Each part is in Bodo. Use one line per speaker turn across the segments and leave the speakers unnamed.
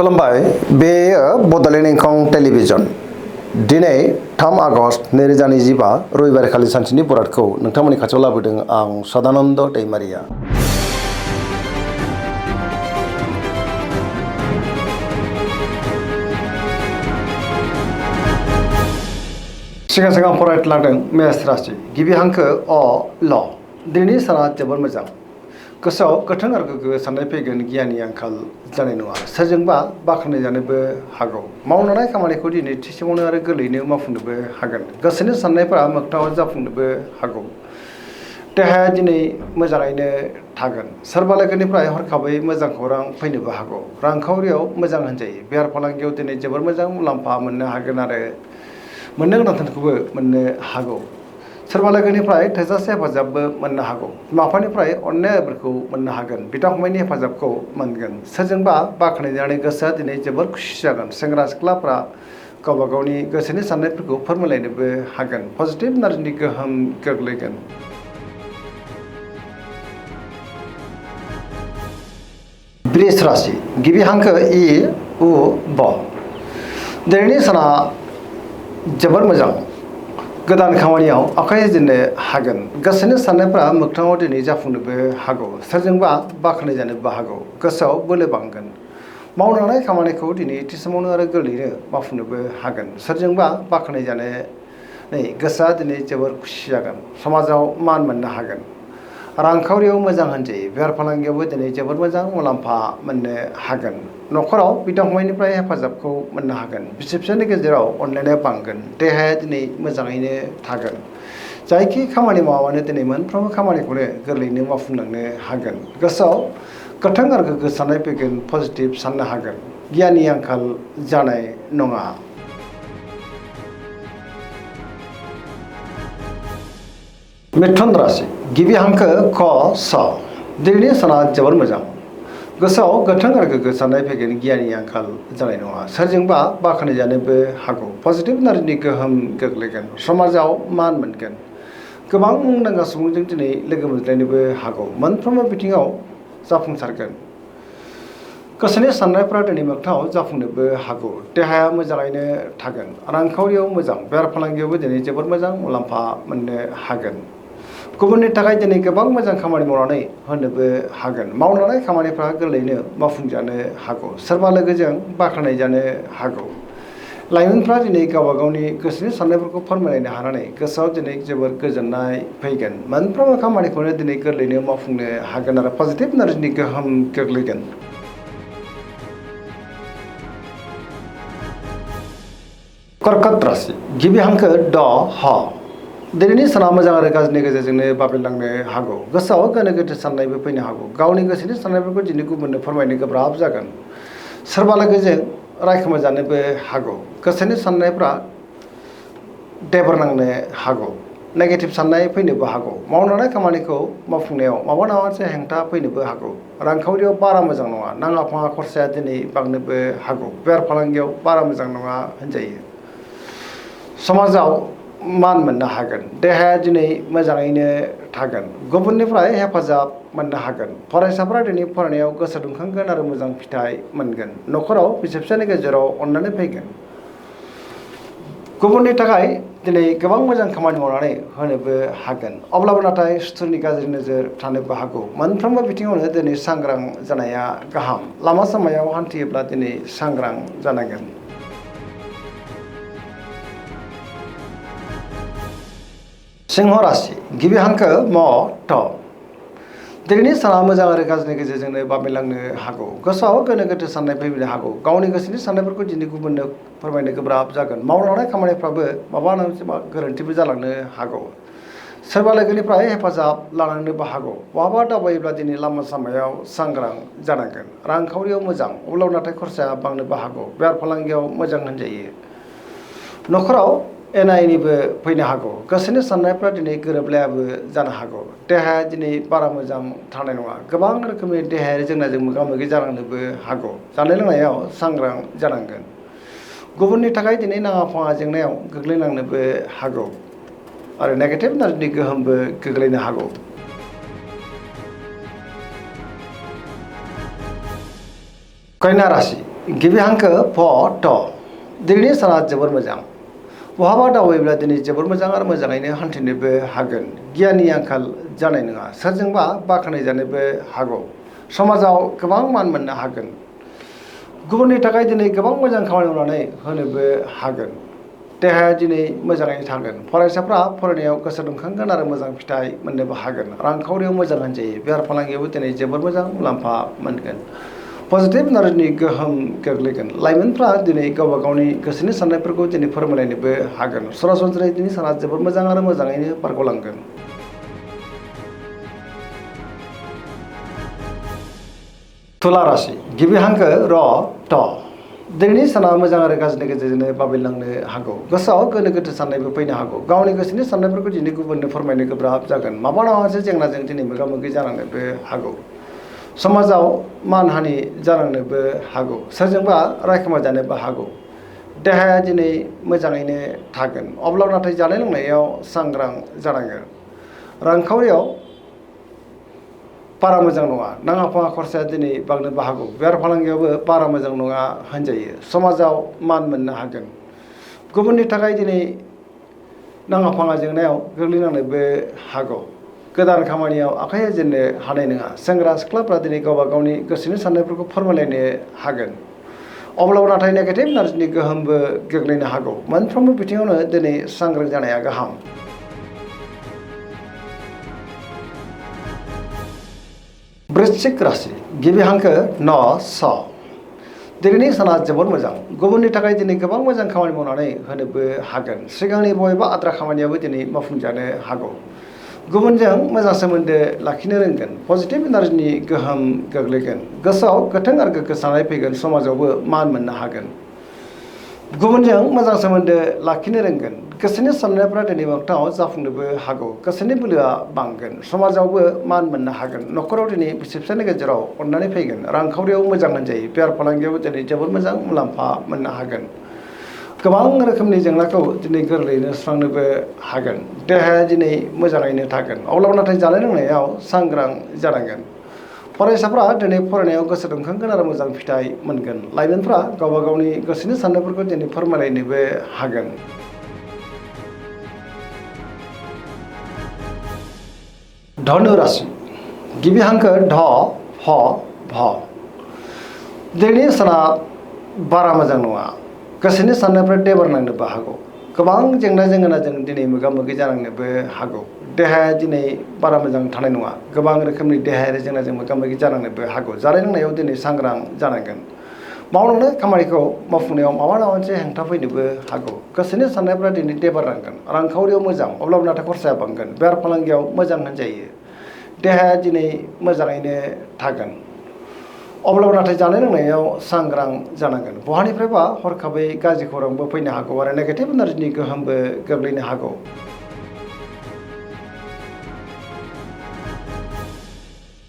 खुलुमबाय बेयो बड'लेण्ड इंखं टेलिभिजन दिनै 3 आगस्ट 2025 रबिबारखालि सानसेनि बरादखौ नोंथांमोननि खाथियाव लाबोदों आं सदानन्द दैमारिया। सिगां सिगां फरायलांदों मेष राशि गिबि हांखो अ ल दिनैनि साना जोबोर मोजां गोसोआव गोथों आरो गोग्गो साननाय फैगोन गियाननि आंखाल जानाय नङा सोरजोंबा बाख्नाय जानोबो हागौ मावनाय खामानिखौ दिनै थि समावनो आरो गोरलैयैनो मावफुंनोबो हागोन गोसोनि साननायफोरा मोगथाङाव जाफुंनोबो हागौ देहाया दिनै मोजाङैनो थागोन सोरबा लोगोनिफ्राय हरखाबै मोजां खौरां फैनोबो हागौ रांखावरियाव मोजां होनजायो बेफार फालांगियाव दिनै जोबोर मोजां मुलाम्फा मोननो हागोन आरो मोननो गोनां धोनखौबो मोननो हागौ सोरबा लोगोनिफ्राय थोजासे हेफाजाबबो मोननो हागौ बिमा बिफानिफ्राय अननायफोरखौ मोननो हागोन बिदा फंबायनि हेफाजाबखौ मोनगोन सोरजोंबा बाख्नायजानानै गोसोआ दिनै जोबोर खुसि जागोन सेंग्रा सिख्लाफ्रा गावबा गावनि गोसोनि साननायफोरखौ फोरमायलायनोबो हागोन पजिटिभ एनार्जिनि गोहोम गोग्लैगोन। वृष राशि गिबि हांखो इ उ ब दिनैनि साना जोबोर मोजां गोदान खामानियाव आखाइ होजेननो हागोन गोसोनि साननायफ्रा मोगथाङाव दिनै जाफुंनोबो हागौ सोरजोंबा बाख्नाय जानोबो हागौ गोसोआव बोलो बांगोन मावनाय खामानिखौ दिनै थि समावनो आरो गोरलैयैनो मावफुंनोबो हागोन सोरजोंबा बाख्नाय जानानै गोसोआ दिनै जोबोर खुसि जागोन समाजाव मान मोननो हागोन रांखावरियाव मोजां होनजायो बेफार फालांगियावबो दिनै जोबोर मोजां मुलाम्फा मोननो हागोन न'खराव बिदा फंबायनिफ्राय हेफाजाबखौ मोननो हागोन बिसि फिसायनि गेजेराव अनलायनाया बांगोन देहाया दिनै मोजाङैनो थागोन जायखि खामानि मावानो दिनै मोनफ्रोमबो खामानिखौनो गोरलैयैनो मावफुंलांनो हागोन गोसोआव गोथों आरो गोग्गो साननाय फैगोन पजिटिभ साननो हागोन गियाननि आंखाल जानाय नङा। मिथुन राशि गिबि हांखो क स दिनैनि साना जोबोर मोजां गोसोआव गोथों आरो गोग्गो साननाय फैगोन गियाननि आंखाल जानाय नङा सोरजोंबा बाख्नाय जानोबो हागौ पजिटिभ एनार्जिनि गोहोम गोग्लैगोन समाजाव मान मोनगोन गोबां मुंदांखा सुबुंजों दिनै लोगो मोनज्लायनोबो हागौ मोनफ्रोमबो बिथिङाव जाफुंसारगोन गोसोनि साननायफ्रा दिनै मोगथाङाव जाफुंनोबो हागौ देहाया मोजाङैनो थागोन रांखावरियाव मोजां बेफार फालांगियावबो दिनै जोबोर मोजां मुलाम्फा मोननो हागोन गुबुननि थाखाय दिनै गोबां मोजां खामानि मावनानै होनोबो हागोन मावनाय खामानिफ्रा गोरलैयैनो मावफुंजानो हागौ सोरबा लोगोजों बाख्नाय जानो हागौ लाइमोनफ्रा दिनै गावबा गावनि गोसोनि साननायफोरखौ फोरमायलायनो हानानै गोसोआव दिनै जोबोर गोजोननाय फैगोन मोनफ्रोमबो खामानिखौनो दिनै गोरलैयैनो मावफुंनो हागोन आरो पजिटिभ एनार्जिनि गोहोम गोग्लैगोन। कर्कट राशि गिबि हांखो ड ह दिनैनि साना मोजां आरो गाज्रिनि गेजेरजोंनो बाबेनलांनो हागौ गोसोआव गोनो गोथो साननायबो फैनो हागौ गावनि गोसोनि साननायफोरखौ दिनै गुबुननो फोरमायनो गोब्राब जागोन सोरबा लोगोजों रायखोमा जानोबो हागौ गोसोनि साननायफ्रा देबर नांनो हागौ नेगेटिभ साननाय फैनोबो हागौ मावनाय खामानिखौ मावफुंनायाव माबा मोनसे हेंथा फैनोबो हागौ रांखावरियाव बारा मोजां नङा नाङा फाङा खरसाया दिनै बांनोबो हागौ बेफार फालांगियाव बारा मोजां नङा होनजायो समाजाव मान मोननो हागोन देहाया दिनै मोजाङैनो थागोन गुबुननिफ्राय हेफाजाब मोननो हागोन फरायसाफ्रा दिनै फरायनायाव गोसो दुंखांगोन आरो मोजां फिथाइ मोनगोन न'खराव बिसि फिसायनि गेजेराव अननानै फैगोन गुबुननि थाखाय दिनै गोबां मोजां खामानि मावनानै होनोबो हागोन अब्लाबो नाथाय सुथुरनि गाज्रि नोजोर थानोबो हागौ मोनफ्रोमबो बिथिङावनो दिनै सांग्रां जानाया गाहाम लामा सामायाव हान्थियोब्ला दिनै सांग्रां जानांगोन। सिंह राशि गिबि हांखो म थ दिनैनि साना मोजां आरो गाज्रिनि गेजेरजोंनो बाबेनलांनो हागौ गोसोआव गोनो गोथो साननाय फैनो हागौ गावनि गोसोनि साननायफोरखौ दिनै गुबुननो फोरमायनो गोब्राब जागोन मावनाय खामानिफ्राबो माबा मोनसे गोरोन्थिबो जालांनो हागौ सोरबा लोगोनिफ्राय हेफाजाब लानांनोबो हागौ बहाबा दावबायोब्ला दिनै लामा सामायाव सांग्रां जानांगोन रांखावरियाव मोजां अब्लाबो नाथाय खरसाया बांनोबो हागौ बेफार फालांगियाव मोजां होनजायो न'खराव एना एनिबो फैनो हागौ गोसोनि साननायफ्रा दिनै गोरोबलायाबो जानो हागौ देहाया दिनै बारा मोजां थानाय नङा गोबां रोखोमनि देहायारि जेंनाजों मोगा मोगि जानांनोबो हागौ जानाय लोंनायाव सांग्रां जानांगोन गुबुननि थाखाय दिनै नाङा फाङा जेंनायाव गोग्लैनांनोबो हागौ आरो नेगेटिभ एनार्जिनि गोहोमबो गोग्लैनो हागौ। कन्या राशि गिबि हांखो फ ट दिनैनि साना जोबोर मोजां बहाबा दावबायोब्ला दिनै जोबोर मोजां आरो मोजाङैनो हान्थिनोबो हागोन गियाननि आंखाल जानाय नङा सोरजोंबा बाख्नाय जानोबो हागौ समाजाव गोबां मान मोननो हागोन गुबुननि थाखाय दिनै गोबां मोजां खामानि मावनानै होनोबो हागोन देहाया दिनै मोजाङै थागोन फरायसाफ्रा फरायनायाव गोसो दुंखांगोन आरो मोजां फिथाइ मोननोबो हागोन रांखावरियाव मोजां होनजायो बेफार फालांगियावबो दिनै जोबोर मोजां मुलाम्फा मोनगोन पजिटिभ एनार्जिनि गोहोम गोग्लैगोन लाइमोनफ्रा दिनै गावबा गावनि गोसोनि साननायफोरखौ दिनै फोरमायलायनोबो हागोन सरासनस्रायै दिनै साना जोबोर मोजां आरो मोजाङैनो बारग'लांगोन तुला राशि गिबि हांखो र ट दिनैनि साना मोजां आरो गाज्रिनि गेजेरजोंनो बाबेनलांनो हागौ गोसोआव गोनो गोथो साननायबो फैनो हागौ गावनि गोसोनि साननायफोरखौ दिनै गुबुननो फोरमायनो गोब्राब जागोन माबा नङा मोनसे जेंनाजों दिनै मोगा मोगि जानांनोबो हागौ समाजाव मानहानि जानांनोबो हागौ सोरजोंबा रायखोमा जानोबो हागौ देहाया दिनै मोजाङैनो थागोन अब्लाबो नाथाय जानाय लोंनायाव सांग्रां जानांगोन रांखावरियाव बारा मोजां नङा नाङा फाङा खरसाया दिनै बांनोबो हागौ बेफार फालांगियावबो बारा मोजां नङा होनजायो समाजाव मान मोननो हागोन गुबुननि थाखाय दिनै नाङा फाङा जेंनायाव गोग्लैनांनोबो हागौ गोदान खामानियाव आखाइ होजेननो हानाय नङा सेंग्रा सिख्लाफ्रा दिनै गावबा गावनि गोसोनि साननायफोरखौ फोरमायलायनो हागोन अब्लाबो नाथाय नेगेटिभ एनार्जिनि गोहोमबो गोग्लैनो हागौ मोनफ्रोमबो बिथिङावनो दिनै सांग्रां जानाया गाहाम वृश्चिक राशि गिबि हांखो न स दिनैनि साना जोबोर मोजां गुबुननि थाखाय दिनै गोबां मोजां खामानि मावनानै होनोबो हागोन सिगांनि बबेबा आद्रा खामानियाबो दिनै मावफुंजानो हागौ गुबुनजों मोजां सोमोन्दो लाखिनो रोंगोन पजिटिभ एनार्जिनि गोहोम गोग्लैगोन गोसोआव गोथों आरो गोग्गो साननाय फैगोन समाजावबो मान मोननो हागोन गुबुनजों मोजां सोमोन्दो लाखिनो रोंगोन गोसोनि साननायफ्रा दिनै मोगथाङाव जाफुंनोबो हागौ गोसोनि बोलोआ बांगोन समाजावबो मान मोननो हागोन न'खराव दिनै बिसि फिसायनि गेजेराव अननानै फैगोन रांखावरियाव मोजां होनजायो बेफार फालांगियावबो दिनै जोबोर मोजां मुलाम्फा मोननो हागोन गोबां रोखोमनि जेंनाखौ दिनै गोरलैयैनो सुस्रांनोबो हागोन देहाया दिनै मोजाङैनो थागोन अब्लाबो नाथाय जानाय लोंनायाव सांग्रां जानांगोन फरायसाफ्रा दिनै फरायनायाव गोसो दुंखांगोन आरो मोजां फिथाइ मोनगोन लाइमोनफ्रा गावबा गावनि गोसोनि साननायफोरखौ दिनै फोरमायलायनोबो हागोन धनु राशि गिबि हांखो ढ फ भ दिनैनि साना बारा मोजां नङा गोसोनि साननायफ्रा देबार नांनोबो हागौ गोबां जेंना जेंगोनाजों दिनै मोगा मोगि जानांनोबो हागौ देहाया दिनै बारा मोजां थानाय नङा गोबां रोखोमनि देहायारि जेंनाजों मोगा मोगि जानांनोबो हागौ जानाय लोंनायाव दिनै सांग्रां जानांगोन मावलांनाय खामानिखौ मावफुंनायाव माबा मोनसे हेंथा फैनोबो हागौ गोसोनि साननायफ्रा दिनै देबार नांगोन रांखावरियाव मोजां अब्लाबो नाथाय खरसाया बांगोन बेफार फालांगियाव मोजां होनजायो देहाया दिनै मोजाङैनो थागोन अब्लाबो नाथाय जानाय लोंनायाव सांग्रां जानांगोन बहानिफ्रायबा हरखाबै गाज्रि खौरांबो फैनो हागौ आरो नेगेटिभ एनार्जिनि गोहोमबो गोग्लैनो हागौ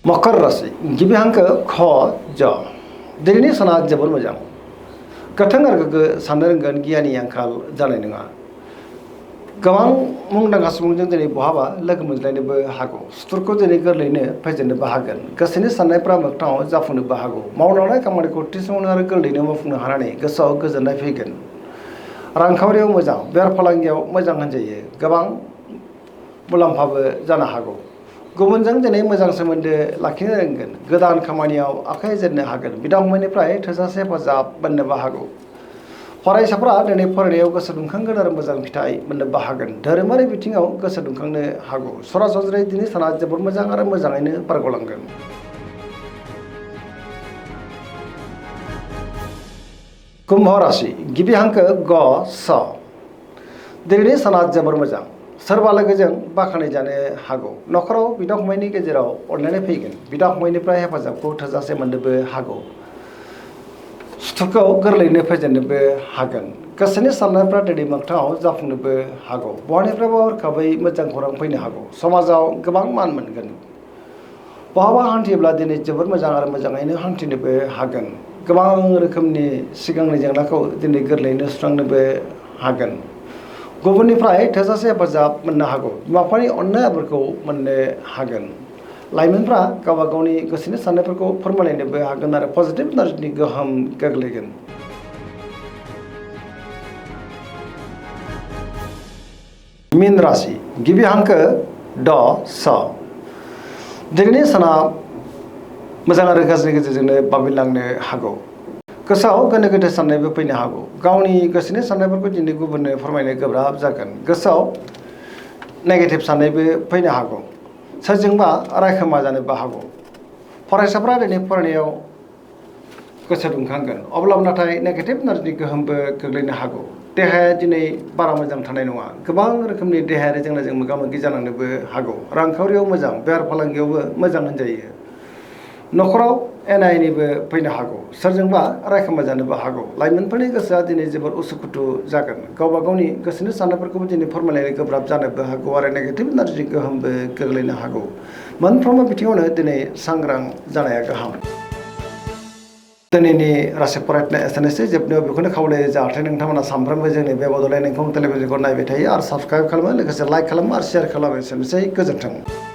मकर राशि गिबि हांखो ख ज दिनैनि साना जोबोर मोजां गोथों आरो गोग्गो साननो रोंगोन गियाननि आंखाल जानाय नङा गोबां मुंदांखा सुबुंजों दिनै बहाबा लोगो मोनज्लायनोबो हागौ सुथुरखौ दिनै गोरलैयैनो फेजेननोबो हागोन गोसोनि साननायफ्रा मोगथाङाव जाफुंनोबो हागौ मावलांनाय खामानिखौ थि समावनो आरो गोरलैयैनो मावफुंनो हानानै गोसोआव गोजोननाय फैगोन रांखावरियाव मोजां बेफार फालांगियाव मोजां होनजायो गोबां मुलाम्फाबो जानो हागौ गुबुनजों दिनै मोजां सोमोन्दो लाखिनो रोंगोन गोदान खामानियाव आखाइ होजेननो हागोन बिदा फंबायनिफ्राय थोजासे हेफाजाब मोननोबो हागौ फरायसाफ्रा दिनै फरायनायाव गोसो दुंखांगोन आरो मोजां फिथाइ मोननोबो हागोन धोरोमारि बिथिङाव गोसो दुंखांनो हागौ सरासनस्रायै दिनै साना जोबोर मोजां आरो मोजाङैनो बारग'लांगोन कुम्भ राशि गिबि हांखो ग स दिनैनि साना जोबोर मोजां सोरबा लोगोजों बाख्नाय जानो हागौ न'खराव बिदा फंबायनि गेजेराव अनलायनाय फैगोन बिदा फंबायनिफ्राय हेफाजाबखौ थोजासे मोननोबो हागौ सुथुरखौ गोरलैयैनो फेजेननोबो हागोन गोसोनि साननायफ्रा दिनै मोगथाङाव जाफुंनोबो हागौ बहानिफ्रायबा हरखाबै मोजां खौरां फैनो हागौ समाजाव गोबां मान मोनगोन बहाबा हान्थियोब्ला दिनै जोबोर मोजां आरो मोजाङैनो हान्थिनोबो हागोन गोबां रोखोमनि सिगांनि जेंनाखौ दिनै गोरलैयैनो सुस्रांनोबो हागोन गुबुननिफ्राय थोजासे हेफाजाब मोननो हागौ बिमा बिफानि अननाय आबोरखौ मोननो हागोन लाइमोनफ्रा गावबा गावनि गोसोनि साननायफोरखौ फोरमायलायनोबो हागोन आरो पजिटिभ एनार्जिनि गोहोम गोग्लैगोन। मीन राशि गिबि हांखो ड स दिनैनि साना मोजां आरो गाज्रिनि गेजेरजोंनो बाबेनलांनो हागौ। गोसोआव गोनो गोथो साननायबो फैनो हागौ। गावनि गोसोनि साननायफोरखौ दिनै गुबुननो फोरमायनो गोब्राब जागोन। गोसोआव नेगेटिभ साननायबो फैनो हागौ। सोरजोंबा रायखोमा जानोबो हागौ। फरायसाफ्रा दिनै फरायनायाव गोसो दुंखांगोन, अब्लाबो नाथाय नेगेटिभ एनार्जिनि गोहोमबो गोग्लैनो हागौ। देहाया दिनै बारा मोजां थानाय नङा। गोबां रोखोमनि देहायारि जेंनाजों मोगा मोगि जानांनोबो हागौ। रांखावरियाव मोजां, बेफार फालांगियावबो मोजां होनजायो। न'खराव एना एनिबो फैनो हागौ। सोरजोंबा रायखोमा जानोबो हागौ। लाइमोनफोरनि गोसोआ दिनै जोबोर उसुखुथु जागोन। गावबा गावनि गोसोनि साननायफोरखौबो दिनै फोरमायलायनो गोब्राब जानोबो हागौ आरो नेगेटिभ एनार्जिनि गोहोमबो गोग्लैनो हागौ। मोनफ्रोमबो बिथिङावनो दिनै सांग्रां जानाया गाहाम। दिनैनि राशि फरायनाया एसेनोसै। जोबनायाव बेखौनो खावलायो जाहाथे नोंथांमोना सानफ्रोमबो जोंनि बे बड'लेण्ड इंखं टेलिभिजनखौ नायबाय थायो आरो साबस्क्राइब खालामो, लोगोसे लाइक खालामो आरो शेयार खालामो। एसेनोसै, गोजोन्थों।